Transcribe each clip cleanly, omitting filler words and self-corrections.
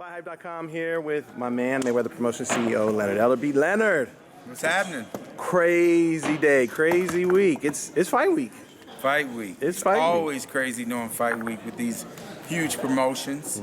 FightHype.com here with my man, Mayweather Promotion CEO, Leonard Ellerbe. Leonard! What's happening? Crazy day, crazy week. It's fight week. Fight week. It's fight week. Always crazy doing fight week with these huge promotions.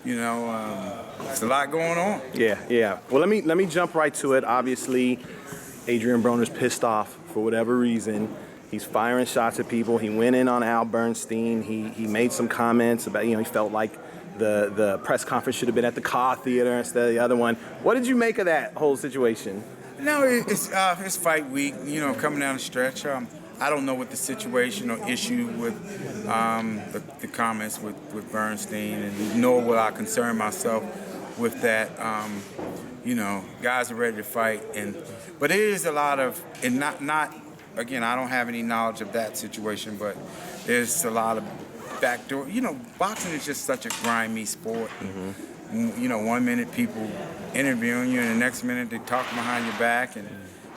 You know, there's a lot going on. Yeah. Well, let me jump right to it. Obviously, Adrien Broner's pissed off for whatever reason. He's firing shots at people. He went in on Bernstein. He made some comments about, he felt like the press conference should have been at the Car Theater instead of the other one. What did you make of that whole situation? No, it's fight week, coming down the stretch. I don't know what the situation or issue with the comments with Bernstein, and nor will I concern myself with that. Guys are ready to fight, but it is a lot of, and not again, I don't have any knowledge of that situation, but there's a lot of backdoor. Boxing is just such a grimy sport. 1 minute people interviewing you, and the next minute they talk behind your back, and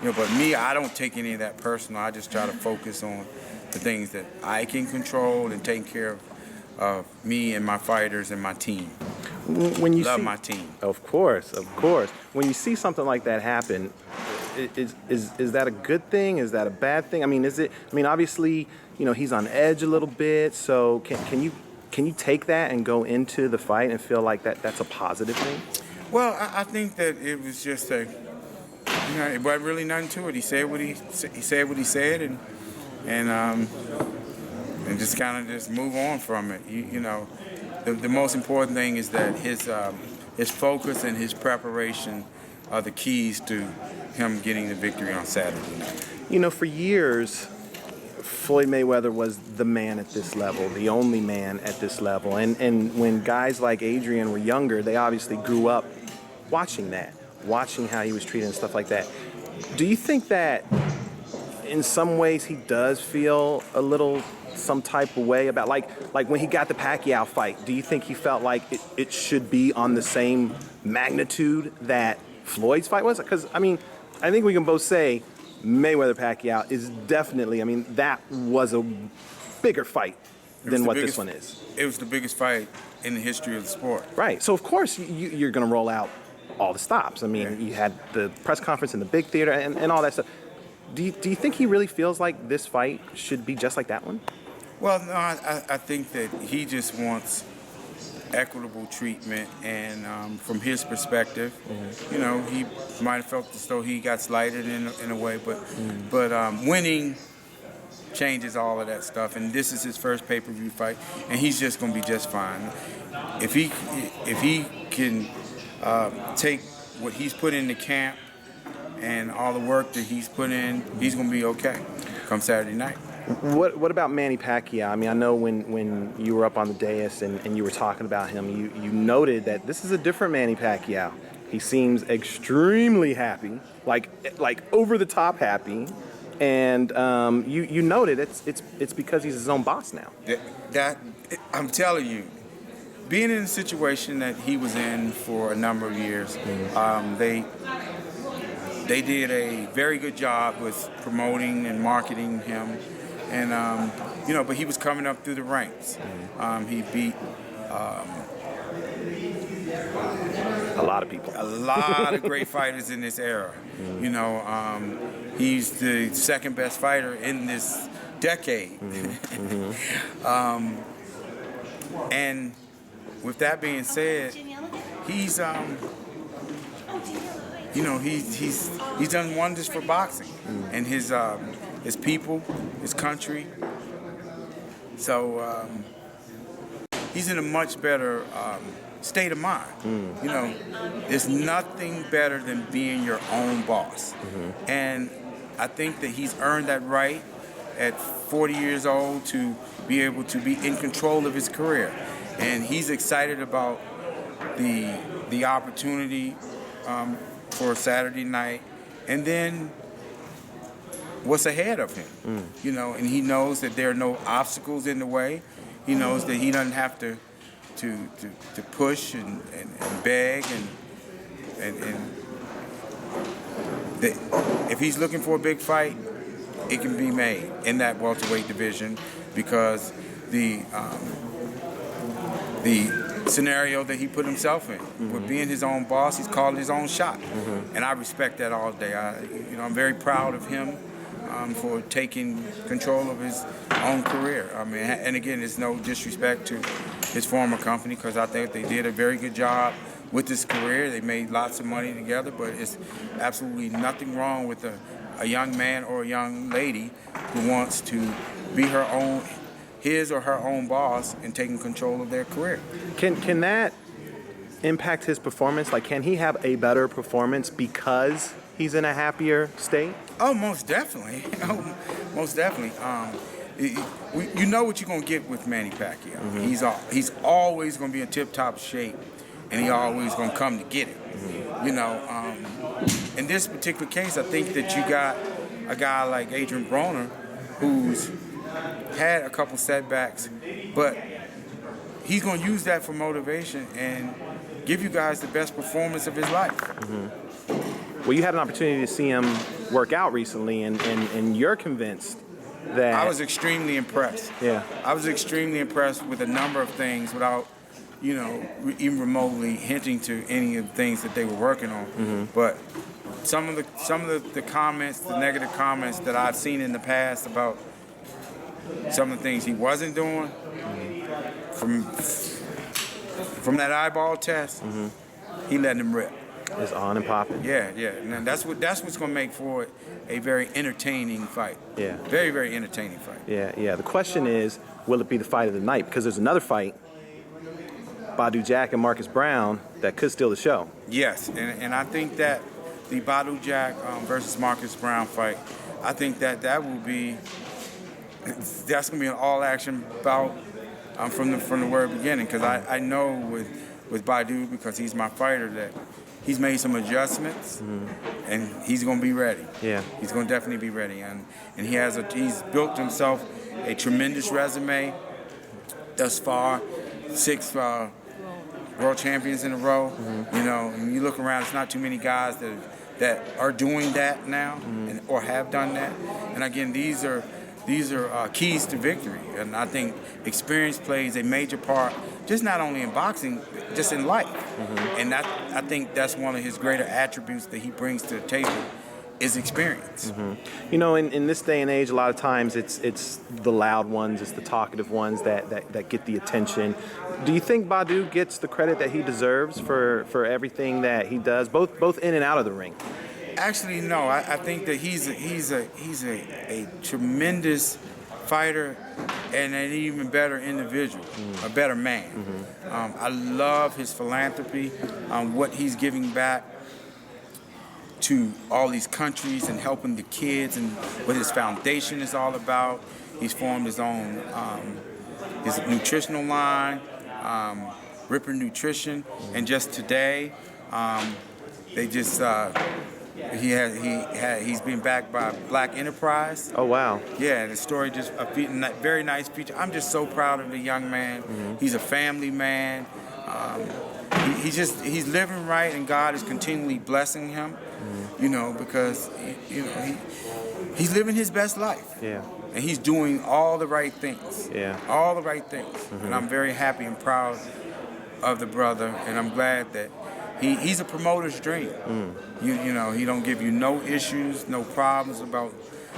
but me, I don't take any of that personal. I just try to focus on the things that I can control and take care of me and my fighters and my team. When you love see, my team. Of course. When you see something like that happen, is that a good thing? Is that a bad thing? Obviously, he's on edge a little bit. So can you take that and go into the fight and feel like that's a positive thing? Well, I think that it was just it wasn't really nothing to it. He said what he said, and just kind of just move on from it. The most important thing is that his focus and his preparation are the keys to him getting the victory on Saturday night. For years, Floyd Mayweather was the man at this level, the only man at this level. And when guys like Adrien were younger, they obviously grew up watching how he was treated and stuff like that. Do you think that in some ways he does feel a little some type of way about, like when he got the Pacquiao fight, do you think he felt like it should be on the same magnitude that Floyd's fight was? Because, I think we can both say Mayweather-Pacquiao is definitely, that was a bigger fight than what this one is. It was the biggest fight in the history of the sport. Right. So, of course, you're going to roll out all the stops. You had the press conference in the big theater and all that stuff. Do you think he really feels like this fight should be just like that one? Well, no, I think that he just wants equitable treatment, and from his perspective, he might have felt as though he got slighted in a way, but winning changes all of that stuff, and this is his first pay-per-view fight, and he's just going to be just fine. If he can take what he's put into camp and all the work that he's put in, he's going to be okay come Saturday night. What about Manny Pacquiao? I know when you were up on the dais and you were talking about him, you noted that this is a different Manny Pacquiao. He seems extremely happy, like over the top happy, and you noted it's because he's his own boss now. That I'm telling you, being in a situation that he was in for a number of years, they did a very good job with promoting and marketing him. And, but he was coming up through the ranks. He beat a lot of people. A lot of great fighters in this era. He's the second best fighter in this decade. And with that being said, he's he's done wonders for boxing and his people, his country. So he's in a much better state of mind. There's nothing better than being your own boss. And I think that he's earned that right at 40 years old to be able to be in control of his career. And he's excited about the opportunity for Saturday night. And then what's ahead of him, and he knows that there are no obstacles in the way. He knows that he doesn't have to push and beg and if he's looking for a big fight, it can be made in that welterweight division because the scenario that he put himself in. With being his own boss, he's called his own shot, and I respect that all day. I'm very proud of him for taking control of his own career. I mean, and again, it's no disrespect to his former company, because I think they did a very good job with his career. They made lots of money together, but it's absolutely nothing wrong with a young man or a young lady who wants to be his or her own boss and taking control of their career. Can that impact his performance? Like, can he have a better performance because he's in a happier state? Oh, most definitely. Oh, most definitely. You know what you're going to get with Manny Pacquiao. He's always going to be in tip-top shape, and he always going to come to get it. You know, in this particular case, I think that you got a guy like Adrien Broner who's had a couple setbacks, but he's going to use that for motivation and give you guys the best performance of his life. Well, you had an opportunity to see him work out recently, and you're convinced that... I was extremely impressed. Yeah. I was extremely impressed with a number of things without, even remotely hinting to any of the things that they were working on. But some of the comments, the negative comments that I've seen in the past about some of the things he wasn't doing, from that eyeball test, he let him rip. It's on and popping. Yeah. And that's what's going to make for it a very entertaining fight. Yeah. Very, very entertaining fight. Yeah. The question is, will it be the fight of the night? Because there's another fight, Badou Jack and Marcus Brown, that could steal the show. Yes, and I think that the Badou Jack versus Marcus Brown fight, I think that's going to be an all-action bout from the very beginning. Because I know with Badou, because he's my fighter, that he's made some adjustments, and he's going to be ready. Yeah, he's going to definitely be ready, and he's built himself a tremendous resume thus far. 6 world champions in a row. And you look around, it's not too many guys that are doing that now or have done that. And again, these are keys to victory, and I think experience plays a major part, just not only in boxing, just in life. And I think that's one of his greater attributes that he brings to the table is experience. In this day and age, a lot of times it's the loud ones, it's the talkative ones that get the attention. Do you think Badou gets the credit that he deserves for everything that he does, both in and out of the ring? Actually, no. I think that he's a tremendous fighter and an even better individual, a better man. I love his philanthropy, what he's giving back to all these countries and helping the kids, and what his foundation is all about. He's formed his own his nutritional line, Ripper Nutrition, and just today they just he's been backed by Black Enterprise. Oh wow! Yeah, the story just a very nice feature. I'm just so proud of the young man. He's a family man. He's living right, and God is continually blessing him. Because he's living his best life. Yeah. And he's doing all the right things. Yeah. All the right things. And I'm very happy and proud of the brother, and I'm glad that he's a promoter's dream. He don't give you no issues, no problems about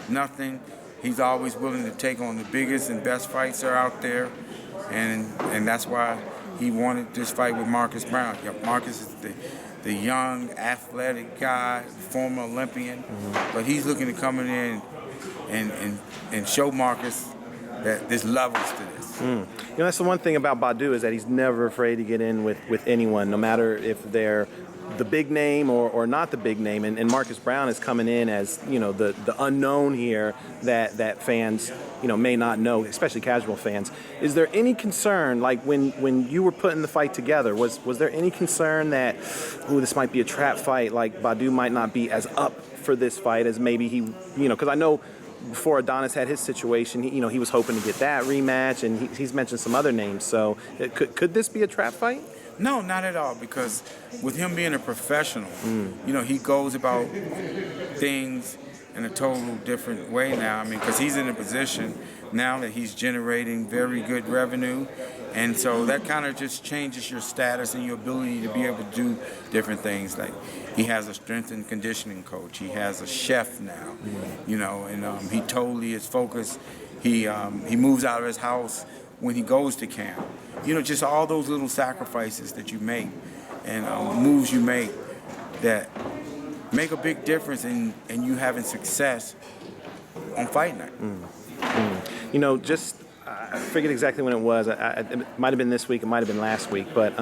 nothing. He's always willing to take on the biggest and best fights that are out there, and that's why he wanted this fight with Marcus Brown. Marcus is the young, athletic guy, former Olympian, but he's looking to come in and show Marcus that there's levels to this. That's the one thing about Badou, is that he's never afraid to get in with anyone, no matter if they're the big name or not the big name. And Marcus Brown is coming in as the unknown here that fans may not know, especially casual fans. Is there any concern, like when you were putting the fight together, was there any concern that this might be a trap fight, like Badou might not be as up for this fight as maybe he, because I know before Adonis had his situation, he was hoping to get that rematch, and he's mentioned some other names. So could this be a trap fight? No, not at all, because with him being a professional, he goes about things in a total different way now. I mean, because he's in a position now that he's generating very good revenue, and so that kind of just changes your status and your ability to be able to do different things. Like he has a strength and conditioning coach. He has a chef now, you know, and he totally is focused. He moves out of his house when he goes to camp. You know, just all those little sacrifices that you make and moves you make that make a big difference in you having success on fight night. You know, just I forget exactly when it was. It might have been this week. It might have been last week. But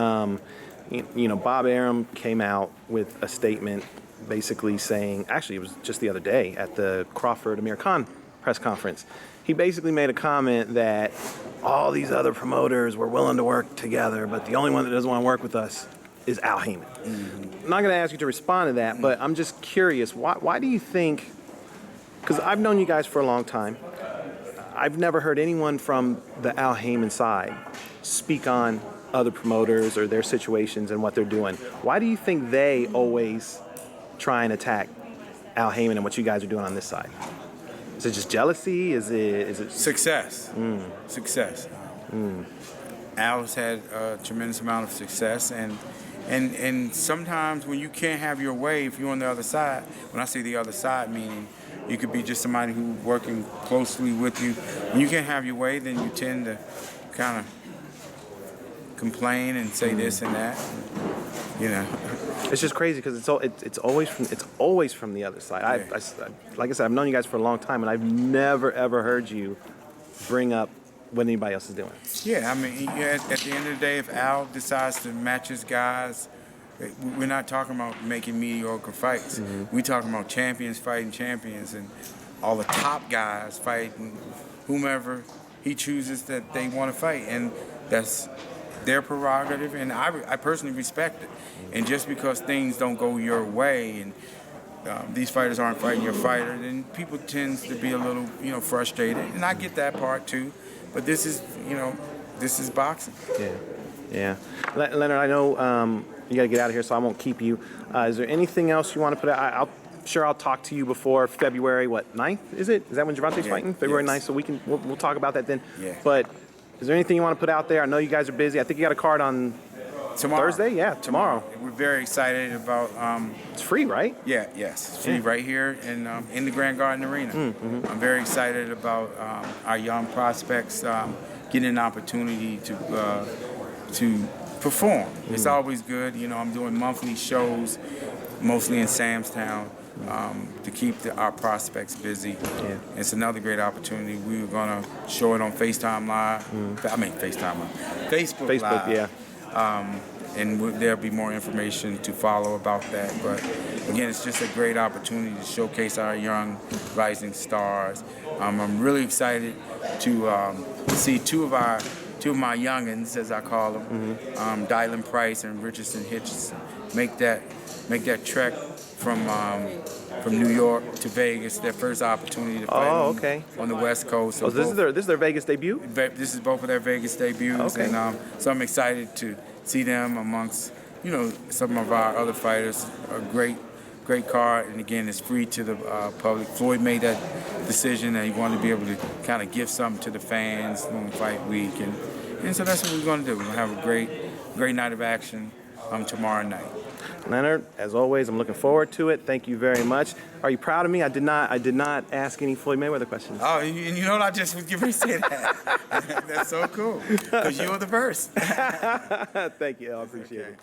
you know, Bob Arum came out with a statement, basically saying, actually, it was just the other day at the Crawford Amir Khan press conference. He basically made a comment that all these other promoters were willing to work together, but the only one that doesn't want to work with us is Al Heyman. I'm not going to ask you to respond to that, but I'm just curious. Why do you think? Because I've known you guys for a long time. I've never heard anyone from the Al Heyman side speak on other promoters or their situations and what they're doing. Why do you think they always try and attack Al Heyman and what you guys are doing on this side? Is it just jealousy? Is it Success? Success. Al's had a tremendous amount of success, and sometimes when you can't have your way, if you're on the other side, when I say the other side, meaning you could be just somebody who's working closely with you. When you can't have your way, then you tend to kind of complain and say this and that. You know, it's just crazy because it's always from the other side. Yeah. Like I said, I've known you guys for a long time, and I've never ever heard you bring up what anybody else is doing. Yeah, I mean, at the end of the day, if Al decides to match his guys, we're not talking about making mediocre fights. We're talking about champions fighting champions and all the top guys fighting whomever he chooses that they want to fight, and that's their prerogative, and I personally respect it. And just because things don't go your way and these fighters aren't fighting your fighter, then people tend to be a little, frustrated, and I get that part too. But this is boxing. Yeah. Leonard, I know you got to get out of here, so I won't keep you. Is there anything else you want to put out? I'll talk to you before February, 9th, is it? Is that when Gervonta's fighting? February 9th, so we'll talk about that then. Yeah. But is there anything you want to put out there? I know you guys are busy. I think you got a card on tomorrow. Thursday? Yeah, tomorrow. We're very excited about... it's free, right? Yes. It's free right here in the Grand Garden Arena. I'm very excited about our young prospects getting an opportunity to perform. It's always good. I'm doing monthly shows, mostly in Samstown, to keep our prospects busy. Yeah. It's another great opportunity. We were going to show it on FaceTime Live. FaceTime Live. Facebook Live. Yeah. And there'll be more information to follow about that. But again, it's just a great opportunity to showcase our young rising stars. I'm really excited to see two of my youngins, as I call them, Dylan Price and Richardson Hitchison, make that trek from New York to Vegas, their first opportunity to fight on the West Coast. So this is their Vegas debut? This is both of their Vegas debuts, and so I'm excited to see them amongst some of our other fighters. A great card, and again, it's free to the public. Floyd made that decision that he wanted to be able to kind of give something to the fans on fight week, and so that's what we're going to do. We're going to have a great night of action tomorrow night. Leonard, as always, I'm looking forward to it. Thank you very much. Are you proud of me? I did not ask any Floyd Mayweather questions. Oh, and you know what? I just was getting ready to say that. That's so cool, because you were the first. Thank you. I appreciate it.